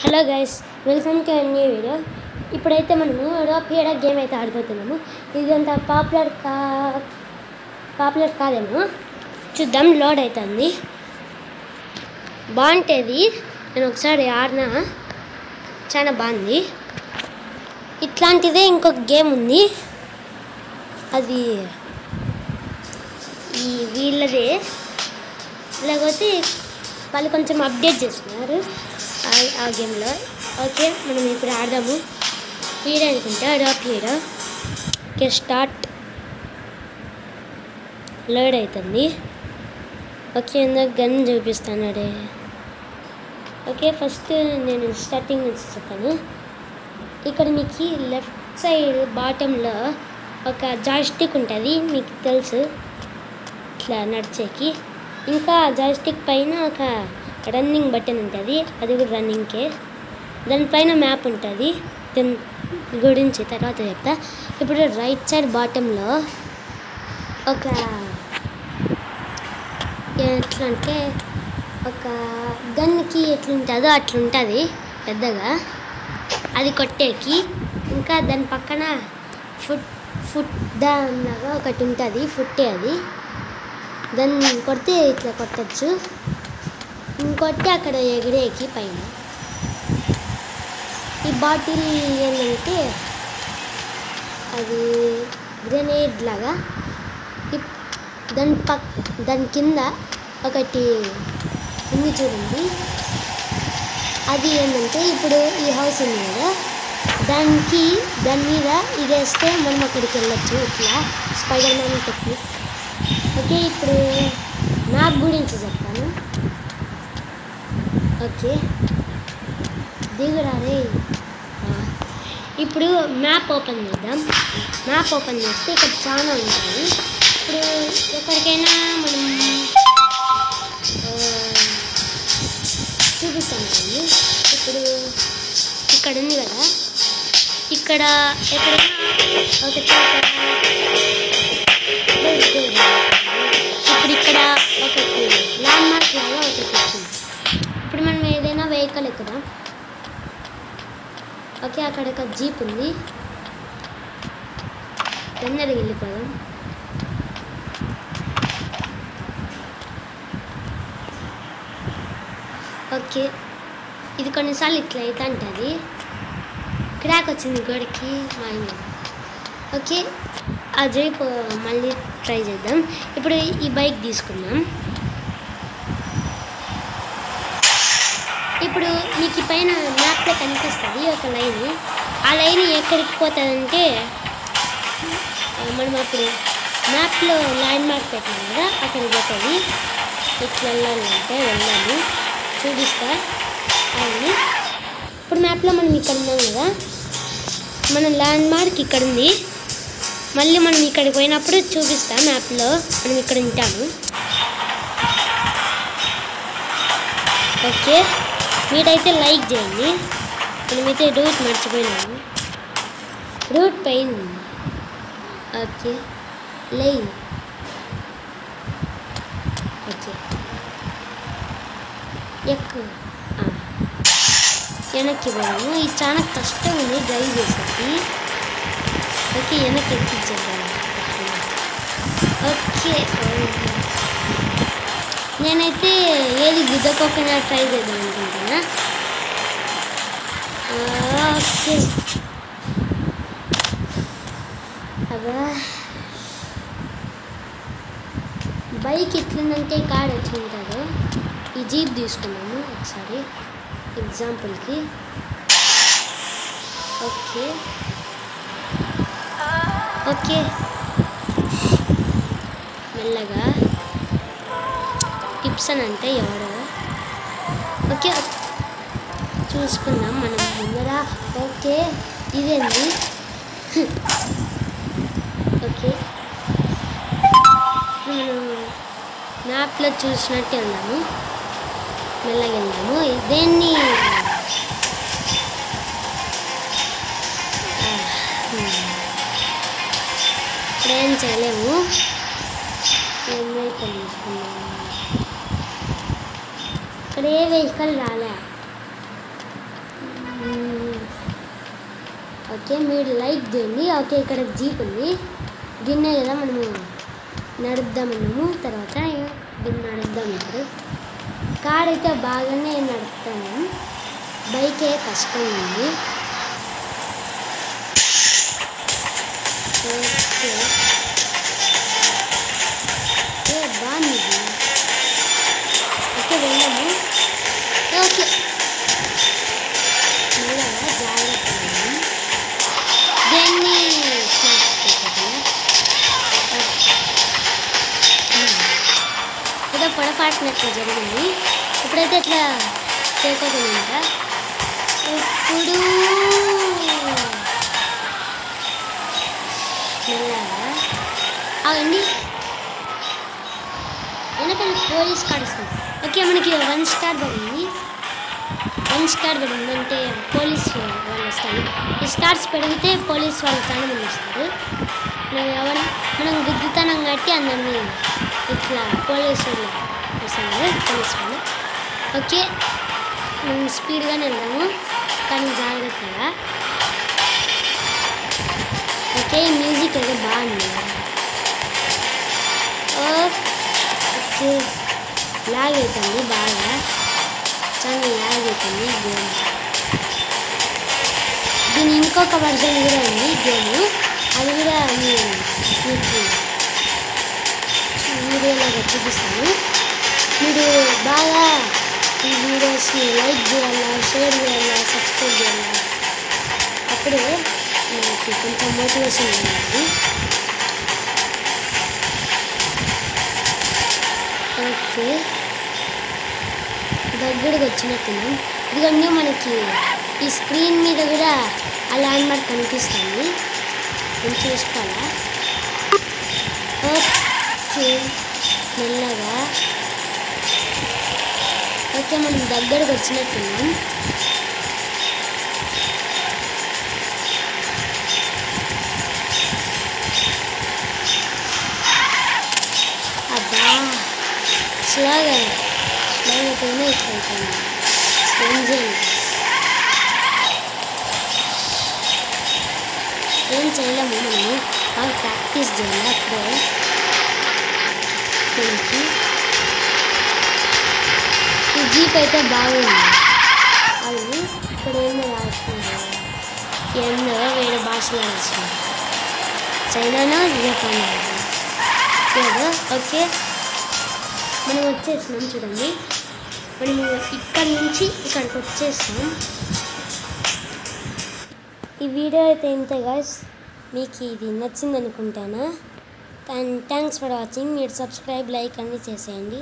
Hello guys, welcome to a new video. ఇప్పుడైతే మనము రోపియడా game అయితే ఆడిపోతున్నాము. ఇది అంత పాపులర్ కాదేమో, చూద్దాం. లోడ్ అవుతుంది, బాగుంటుంది. నేను ఒకసారి ఆడినా, చాలా బాగుంది. ఇట్లాంటిదే ఇంకొక గేమ్ ఉంది, అది వీళ్ళదే, లేకపోతే వాళ్ళు కొంచెం అప్డేట్ చేస్తున్నారు ఆ గేమ్లో. ఓకే, మనం ఇప్పుడు ఆడదాము. హీరో అనుకుంటా, డాప్ హీరో. Okay, start. లోడ్ అవుతుంది. ఓకే, ఇందాక గన్ చూపిస్తాను. ఓకే, ఫస్ట్ నేను స్టార్టింగ్ నుంచి చెప్పాను. ఇక్కడ మీకు లెఫ్ట్ సైడ్ బాటంలో ఒక జాయ్స్టిక్ ఉంటుంది, మీకు తెలుసు, ఇట్లా నడిచేకి. ఇంకా జాయ్స్టిక్ పైన ఒక రన్నింగ్ బటన్ ఉంటుంది, అది కూడా రన్నింగ్కే. దానిపైన మ్యాప్ ఉంటుంది, దాని గురించి తర్వాత చెప్తా. ఇప్పుడు రైట్ సైడ్ బాటంలో ఒక ఎట్లా అంటే ఒక గన్కి ఎట్లుంటుందో అట్లుంటుంది పెద్దగా, అది కొట్టేకి. ఇంకా దాని పక్కన ఫుట్ దానిలాగా ఒకటి ఉంటుంది, ఫుట్టే అది. దాన్ని కొడితే ఇట్లా కొట్టచ్చు, ఇంకొట్టి అక్కడ ఎగిరేకి పైన. ఈ బాటిల్ ఏంటంటే అది గ్రెనేడ్ లాగా. దాని కింద ఒకటి ఉంది చూడండి, అది ఏంటంటే ఇప్పుడు ఈ హౌస్ ఉంది కదా, దాని మీద ఇదేస్తే మనం అక్కడికి వెళ్ళొచ్చు, ఇట్లా స్పైడర్ మ్యాన్ టెక్నిక్. ఓకే, ఇప్పుడు మ్యాప్ గురించి చెప్తాను. ఓకే, దిగురారే. ఇప్పుడు మ్యాప్ ఓపెన్ చేద్దాం. మ్యాప్ ఓపెన్ చేస్తే ఇక్కడ చాలా ఉంటుంది. ఇప్పుడు ఎక్కడికైనా మనం చూపిస్తాం కదండి. ఇప్పుడు ఇక్కడ ఉంది కదా, ఇక్కడ ఎక్కడైనా ఒక చోట ఇప్పుడు ఇక్కడ ఒకటి ల్యాండ్ మార్క్ లాగా ఒకటి వచ్చింది. ఇప్పుడు మనం ఏదైనా వెహికల్ ఎక్కుదాం. ఓకే, అక్కడ ఒక జీప్ ఉంది, తొందరగా వెళ్ళిపోదాం. ఓకే, ఇది కొన్నిసార్లు ఇట్లా అయితే ఉంటుంది, క్రాక్ వచ్చింది గోడకి మాయమే. ఓకే, ఆ జీప్ మళ్ళీ ట్రై చేద్దాం. ఇప్పుడు ఈ బైక్ తీసుకుందాం. ఇప్పుడు మీకు ఈ పైన మ్యాప్లో కనిపిస్తుంది ఒక లైన్. ఆ లైన్ ఎక్కడికి పోతుందంటే, మనం అప్పుడు మ్యాప్లో ల్యాండ్ మార్క్ పెట్టాం కదా, అక్కడికి పోతుంది. ఇట్లా వెళ్ళాలంటే వెళ్ళాము, చూపిస్తా అవన్నీ. ఇప్పుడు మ్యాప్లో మనం ఇక్కడ ఉన్నాం కదా, మన ల్యాండ్ మార్క్ ఇక్కడ ఉంది. మళ్ళీ మనం ఇక్కడికి పోయినప్పుడు చూపిస్తా, మ్యాప్లో మనం ఇక్కడ ఉంటాము. ఓకే, మీరైతే లైక్ చేయండి. మనమైతే రూట్ మర్చిపోయినాము, రూట్ పైన. Okay, line. ఓకే, ఎక్కువ వెనక్కి పోయాము. ఇది చాలా కష్టం ఉంది డ్రైవ్ చేసేది. ఓకే, వెనక్కి ఎక్కించేద్దాము. ఓకే, నేనైతే ఏది గుద్దకోకుండా ట్రై చేద్దాం అనుకుంటున్నా. ఓకే, అబ్బా, బైక్ ఎట్లుందంటే కార్ ఎట్లుంటుందో. ఈ జీప్ తీసుకున్నాము ఒకసారి ఎగ్జాంపుల్కి. ఓకే ఓకే, మెల్లగా. టిప్సన్ అంటే ఎవరో. ఓకే, చూసుకుందాం మనం ముందర. ఓకే, ఇదేంది. ఓకే, మనం మ్యాప్లో చూసినట్టు వెళ్దాము, మెల్లగా వెళ్దాము. దేన్ని ఇప్పుడేం చేయలేము. వెహికల్ తీసుకున్నాము, ఇక్కడ ఏ వెహికల్ రాలే. ఓకే మీరు లైక్ చేయండి. ఓకే ఇక్కడ జీప్ ఉంది, గిన్నె కదా మనము నడుపుదామన్నాము. తర్వాత దీన్ని నడుపుదాం. ఇప్పుడు కార్ అయితే బాగానే నడుపుతాము, బైకే కష్టంగా ఉంది. ఓకే బాగుంది. ఓకే వెళ్ళాము. ఓకే మెల్లగా జాగ్రత్తగా దేన్ని ఏదో పొరపాటునట్లు జరిగింది. ఇప్పుడైతే ఇట్లా చేయకోకుండా ఇప్పుడు మెల్లగా అవన్నీ వెనకాల పోలీస్ కార్ ఇస్తుంది. ఓకే మనకి 1 స్టార్ పడింది. 1 స్టార్ పడింది అంటే పోలీస్ వాళ్ళు వస్తారు. ఈ స్టార్స్ పెరిగితే పోలీస్ వాళ్ళు చాలా మంది వస్తారు. మనం గుద్దుతనం కట్టి అందరినీ ఇట్లా పోలీసు వాళ్ళు వస్తారు. పోలీస్ వాళ్ళు ఓకే మనం స్పీడ్గానే వెళ్దాము కానీ జాగ్రత్తగా. ఓకే మ్యూజిక్ అయితే బాగుంది. ఓకే లాగ్ అవుతుంది, బాగా చాలా లాగ్ అవుతుంది గేమ్. దీని ఇంకొక వర్జన్ కూడా ఉంది గేమ్, అది కూడా మీకు వీడియోలో చూపిస్తాను. మీరు బాగా ఈ వీడియోస్ని లైక్ చేయాలా, షేర్ చేయాలా, సబ్స్క్రైబ్ చేయాలా, అప్పుడే నాకు కొంచెం మోటివేషన్ ఉంటుంది. ఓకే దగ్గరకు వచ్చినట్టున్నాం. ఇదిగోండి మనకి ఈ స్క్రీన్ మీద కూడా ఆ ల్యాండ్ మార్క్ కనిపిస్తుంది, నేను చూసుకోవాలా. ఓకే మెల్లగా ఓకే మనం దగ్గరకు వచ్చినట్టున్నాం. అబ్బా స్లోగా పోయినా ఇట్లా అయిపోయింది. ఏం చేయలేము, మనము బాగా ప్రాక్టీస్ చేయాలి. అప్పుడే మనకి ఈ జీప్ అయితే బాగుంది. అది ఇక్కడ ఏమో రాస్తుంది, ఏందో వేరే భాషలో రాస్తుంది, చైనానో జపాన్ ఏదో. ఓకే మనం వచ్చేసినాం చూడండి, మనము ఇక్కడి నుంచి ఇక్కడికి వచ్చేసాం. ఈ వీడియో అయితే ఇంతే గైస్, మీకు ఇది నచ్చింది అనుకుంటానా. Thanks for watching. మీరు సబ్స్క్రైబ్ లైక్ అన్నీ చేసేయండి.